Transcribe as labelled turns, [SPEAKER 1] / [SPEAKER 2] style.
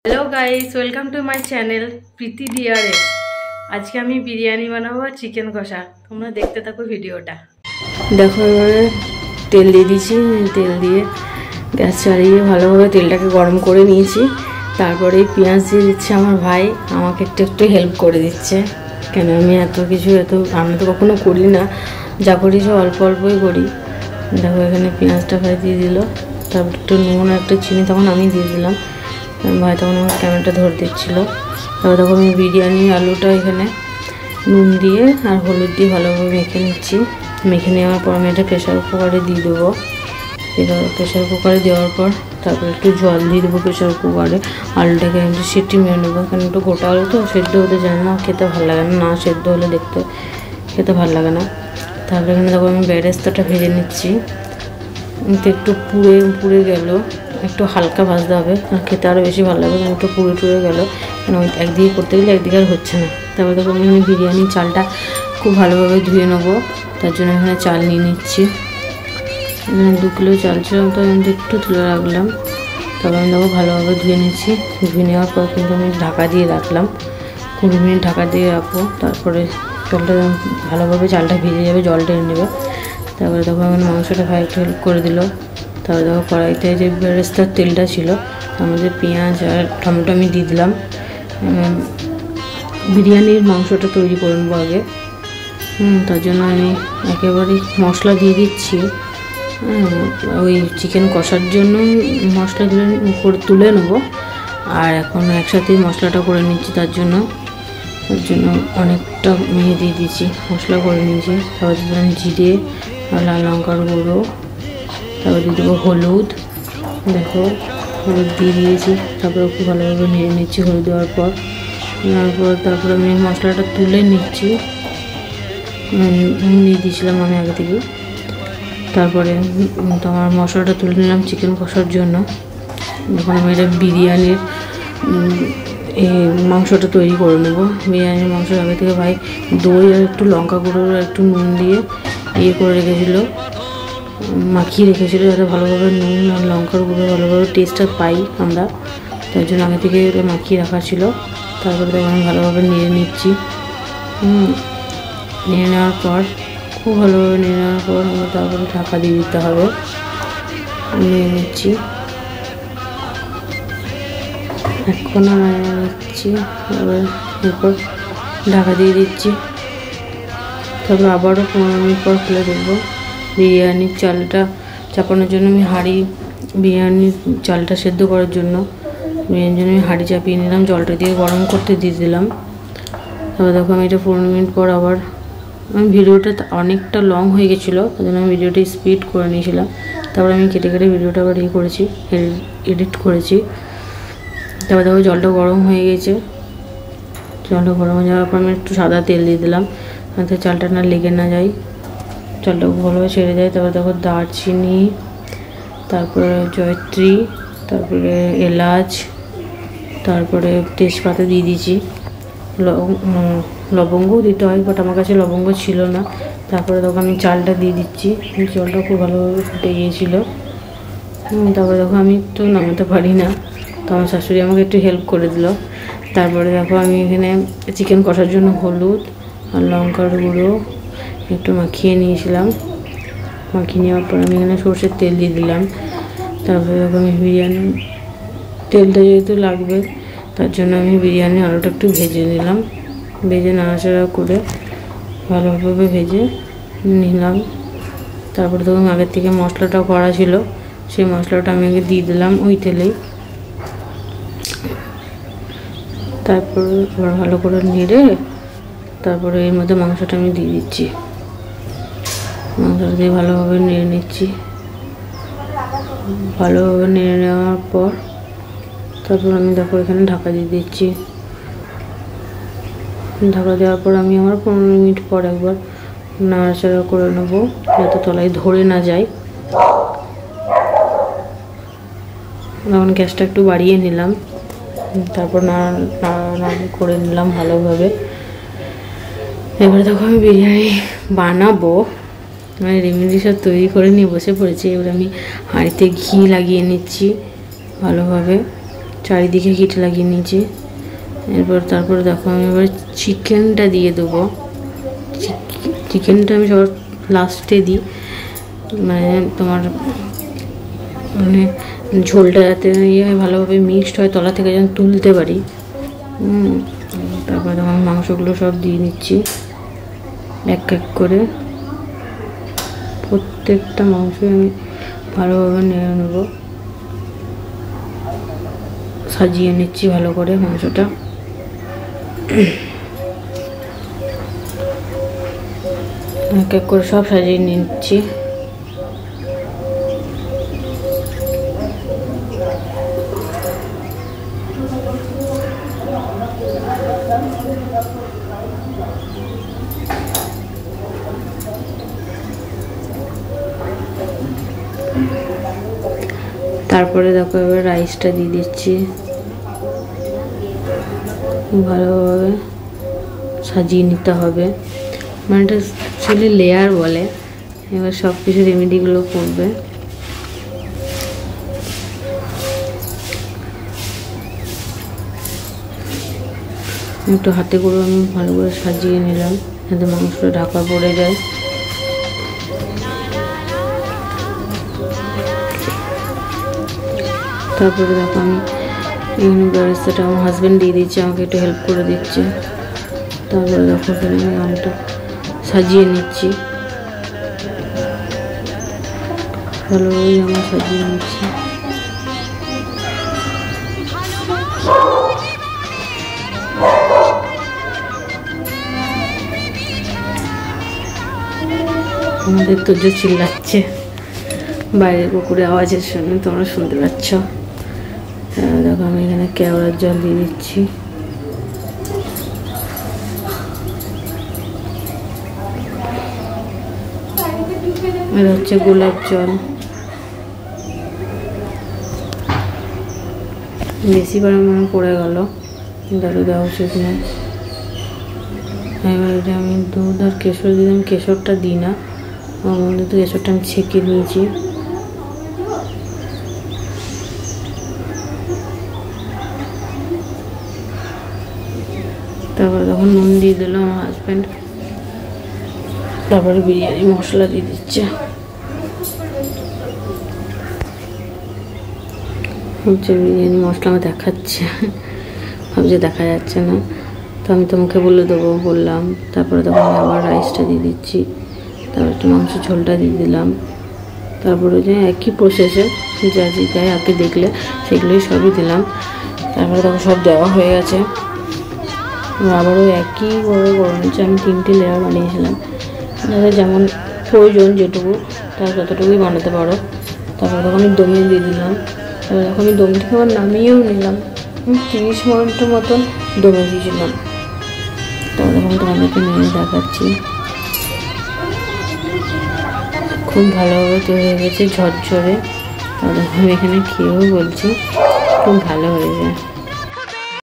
[SPEAKER 1] Hello guys, welcome to my channel Preeti DRS. आज के আমি বিরিয়ানি বানাবো আর চিকেন কষা। তোমরা দেখতে থাকো ভিডিওটা। দেখো এবারে তেল দিয়ে দিয়েছি, তেল দিয়ে গ্যাস চালিয়ে ভালোভাবে তেলটাকে গরম করে নিয়েছি। তারপরে পেঁয়াজ দিয়ে দিচ্ছে আমার ভাই, আমাকে একটু একটু হেল্প করে দিচ্ছে। কেন আমি এত কিছু আমি তো কখনো করি না, যা করি সব অল্প অল্পই করি। দেখো এখানে পেঁয়াজটা ভাই দিয়ে দিল, তারপর একটু নুন আর একটু চিনি তখন আমি দিয়ে দিলাম। ভাই তখন আমার ক্যামেরাটা ধরে দিচ্ছিল। তারপর তখন আমি বিরিয়ানি আলুটা এখানে নুন দিয়ে আর হলুদ দিয়ে ভালোভাবে মেখে নিচ্ছি। মেখে নেওয়ার পর আমি এটা প্রেশার কুকারে দিয়ে দেবো। প্রেশার কুকারে দেওয়ার পর তারপর একটু জল দিয়ে দেবো প্রেশার কুকারে। আলুটাকে একটু সিটি মেরে নেবো, কারণ একটু গোটা আলু তো সেদ্ধ হতে যায় না, খেতে ভালো লাগে না, সেদ্ধ হলে খেতে ভালো লাগে না। তারপরে এখানে দেখো আমি বেরেস্তাটা ভেজে নিচ্ছি। একটু পুড়ে গেল, একটু হালকা ভাজতে হবে, আর খেতে আরও বেশি ভালো লাগবে। একটু পুড়ে গেল, কারণ একদিকে করতে গেলে একদিকে আর হচ্ছে না। তারপরে দেখো আমি বিরিয়ানির চালটা খুব ভালোভাবে ধুয়ে নেবো, তার জন্য এখানে চাল নিয়ে নিচ্ছি। এখানে 2 কিলো চাল ছিল, তো আমি একটু তুলে রাখলাম। তবে আমি দেখো ভালোভাবে ধুয়ে নিচ্ছি। ধুয়ে নেওয়ার পর কিন্তু আমি ঢাকা দিয়ে রাখলাম, 20 মিনিট ঢাকা দিয়ে রাখবো। তারপরে জলটা ভালোভাবে চালটা ভিজে যাবে, জল টেনে নেবে। তারপরে দেখো আমার মাংসটা ভাই একটু হেল্প করে দিল। তারপরে দেখো কড়াইতে যে বেরেস্তার তেলটা ছিল, তার মধ্যে পেঁয়াজ আর টমেটো আমি দিয়ে দিলাম। বিরিয়ানির মাংসটা তৈরি করে নেবো আগে। তার জন্য আমি একেবারে মশলা দিয়ে দিচ্ছি। ওই চিকেন কষার জন্য মশলা তুলে নেবো, আর এখন একসাথেই মশলাটা করে নিচ্ছি। তার জন্য অনেকটা মেয়ে দিয়ে দিচ্ছি, মশলা করে নিয়েছি। তারপর দিলাম জিরে আর লাল লঙ্কার গুঁড়ো, তারপর দিয়ে দেবো হলুদ। দেখো হলুদ দিয়ে দিয়েছি। তারপরে খুব ভালোভাবে নেড়ে নিচ্ছি। হলুদ দেওয়ার পর তারপরে আমি মশলাটা তুলে নিচ্ছি, দিয়ে দিয়েছিলাম আমি আগে থেকে। তারপরে তোমার মশলাটা তুলে নিলাম চিকেন কষার জন্য। এখন আমি এটা বিরিয়ানির মাংসটা তৈরি করে নেব। বিরিয়ানির মাংস আগে থেকে ভাই দই আর একটু লঙ্কা গুঁড়ো আর একটু নুন দিয়ে করে রেখেছিলো, মাখিয়ে রেখেছিলো, যাতে ভালোভাবে নুন আর লঙ্কার গুঁড়ো ভালোভাবে টেস্টটা পাই আমরা। তার জন্য আগে থেকে এটা মাখিয়ে রাখা ছিল। তারপরে তখন আমি ভালোভাবে নেড়ে নিচ্ছি। নেড়ে নেওয়ার পর খুব ভালোভাবে নেড়ে নেওয়ার পর আমরা তারপরে ঢাকা দিয়ে দিতে হবে। নেড়ে নিচ্ছি, এখন নিচ্ছি। এরপর ঢাকা দিয়ে দিচ্ছি। তারপর আবারও 15 মিনিট পর খুলে দেখবো। বিরিয়ানির চালটা চাপানোর জন্য আমি বিরিয়ানির চালটা সেদ্ধ করার জন্য আমি হাঁড়ি চাপিয়ে নিলাম, জলটা দিয়ে গরম করতে দিয়ে দিলাম। তারপর দেখো আমি এটা 15 মিনিট পর আবার ভিডিওটা অনেকটা লং হয়ে গেছিলো, তার জন্য আমি ভিডিওটা স্পিড করে নিয়েছিলাম। তারপর আমি কেটে ভিডিওটা আবার এডিট করেছি। তারপর দেখো জলটা গরম হয়ে গেছে। জলটা গরম হয়ে যাওয়ার পর আমি একটু সাদা তেল দিয়ে দিলাম, যাতে চালটা না লেগে না যায়, চালটা ভালোভাবে ছেড়ে যায়। তারপর দেখো দারচিনি, তারপরে জয়ত্রী, তারপরে এলাচ, তারপরে তেজপাতা দিয়ে দিয়েছি। লবঙ্গও দিতে হয়, বাট আমার কাছে লবঙ্গ ছিল না। তারপরে দেখো আমি চালটা দিয়ে দিচ্ছি। জলটা খুব ভালোভাবে ফুটে গিয়েছিলো। তারপরে দেখো আমি তো নামাতে পারি না, তো আমার শাশুড়ি আমাকে একটু হেল্প করে দিল। তারপরে দেখো আমি এখানে চিকেন কষার জন্য হলুদ আর লঙ্কার গুঁড়ো একটু মাখিয়ে নিয়েছিলাম। মাখিয়ে নেওয়ার পর আমি এখানে সরষের তেল দিয়ে দিলাম। তারপরে দেখো আমি তেলটা যেহেতু লাগবে, তার জন্য আমি বিরিয়ানি আলুটা একটু ভেজে নিলাম। ভেজে নাড়াচাড়া করে ভালোভাবে ভেজে নিলাম। তারপরে দেখো আগের থেকে মশলাটা করা ছিল, সেই মশলাটা আমি আগে দিয়ে দিলাম ওই তেলেই। তারপর আবার ভালো করে নেড়ে তারপরে এর মধ্যে মাংসটা আমি দিয়ে দিচ্ছি। মাংসটা দিয়ে ভালোভাবে নেড়ে নিচ্ছি। ভালোভাবে নেড়ে নেওয়ার পর তারপর আমি দেখো এখানে ঢাকা দিয়ে দিচ্ছি। ঢাকা দেওয়ার পর আমি আমার 15 মিনিট পর একবার নাড়াচাড়া করে নেবো, যাতে তলায় ধরে না যায়। তখন গ্যাসটা একটু বাড়িয়ে নিলাম। তারপর নাড়ানাড়ি করে নিলাম ভালোভাবে। এবারে দেখো আমি বিরিয়ানি বানাবো, রেমেডি সব তৈরি করে নিয়ে বসে পড়েছি। এবার আমি হাঁড়িতে ঘি লাগিয়ে নিচ্ছি ভালোভাবে। চারিদিকে হিট লাগিয়ে নিয়েছি। তারপর দেখো আমি এবার চিকেনটা দিয়ে দেবো। চিকেনটা আমি সবার লাস্টে দিই, মানে তোমার মানে ঝোলটা যাতে ইয়ে হয়, ভালোভাবে মিক্সড হয়, তলা থেকে যেন তুলতে পারি। তারপরে তখন মাংসগুলো সব দিয়ে নিচ্ছি এক এক করে। প্রত্যেকটা মাংস আমি ভালোভাবে নেড়ে নেব, সাজিয়ে নিচ্ছি ভালো করে মাংসটা। এক এক করে সব সাজিয়ে নিচ্ছি। তারপরে দেখো এবার রাইসটা দিয়ে দিচ্ছি, ভালোভাবে সাজিয়ে নিতে হবে, মানে এটা অ্যাকচুয়ালি লেয়ার বলে। এবার সব কিছু রেমেডিগুলো করবে। একটু হাতে করে আমি ভালো করে সাজিয়ে নিলাম যাতে মাংসটা ঢাকা পড়ে যায়। তারপরে দেখো আমি এখানে ব্যবস্থাটা আমার হাজব্যান্ড দিয়ে দিচ্ছে, আমাকে একটু হেল্প করে দিচ্ছে। তারপরে দেখো এখানে আমি আমটা সাজিয়ে নিচ্ছি, ভালোভাবেই আমার সাজিয়ে নিচ্ছি। আমাদের তো যে চিল্লাচ্ছে বাইরের কুকুরের আওয়াজের শুনে তোমরা শুনতে পাচ্ছ। দেখো আমি এখানে কেওড়ার জল দিয়ে দিচ্ছি। এটা হচ্ছে গোলাপ জল, বেশি পরিমাণে পড়ে গেল, দাদু দেওয়া উচিত না। এবার এটা আমি দুধ আর কেশর দিলাম, কেশরটা দিই না, ওর মধ্যে তো কেশরটা আমি ছেঁকে নিয়েছি। তারপরে তখন নুন দিয়ে দিল আমার হাজব্যান্ড। তারপরে বিরিয়ানি মশলা দিয়ে দিচ্ছে। হচ্ছে বিরিয়ানি মশলা আমার দেখাচ্ছে, ভাবছে দেখা যাচ্ছে না, তো আমি তোমাকে বলে দেবো বললাম। তারপরে তখন আমি আবার রাইসটা দিয়ে দিচ্ছি, তারপর একটু মাংস ঝোলটা দিয়ে দিলাম। তারপরে যে একই প্রসেসে যা যে যাই আগে দেখলে সেগুলোই সবই দিলাম। তারপরে তখন সব দেওয়া হয়ে গেছে। আবারও একইভাবে করে নিচ্ছে। আমি 3টে লেয়ার বানিয়েছিলাম, যাদের যেমন প্রয়োজন যেটুকু তার ততটুকুই বানাতে পারো। তারপরে তখন আমি দমে দিয়ে দিলাম। তারপরে তখন আমি দম থেকে আবার নামিয়েও নিলাম, 30 মিনিটের মতন দমে দিয়েছিলাম। তারপরে তখন তোমাদেরকে নিয়ে দেখাচ্ছি। খুব ভালোভাবে তৈরি হয়ে গেছে, ঝরঝরে। আর আমি এখানে খেয়েও বলছি খুব ভালো হয়েছে।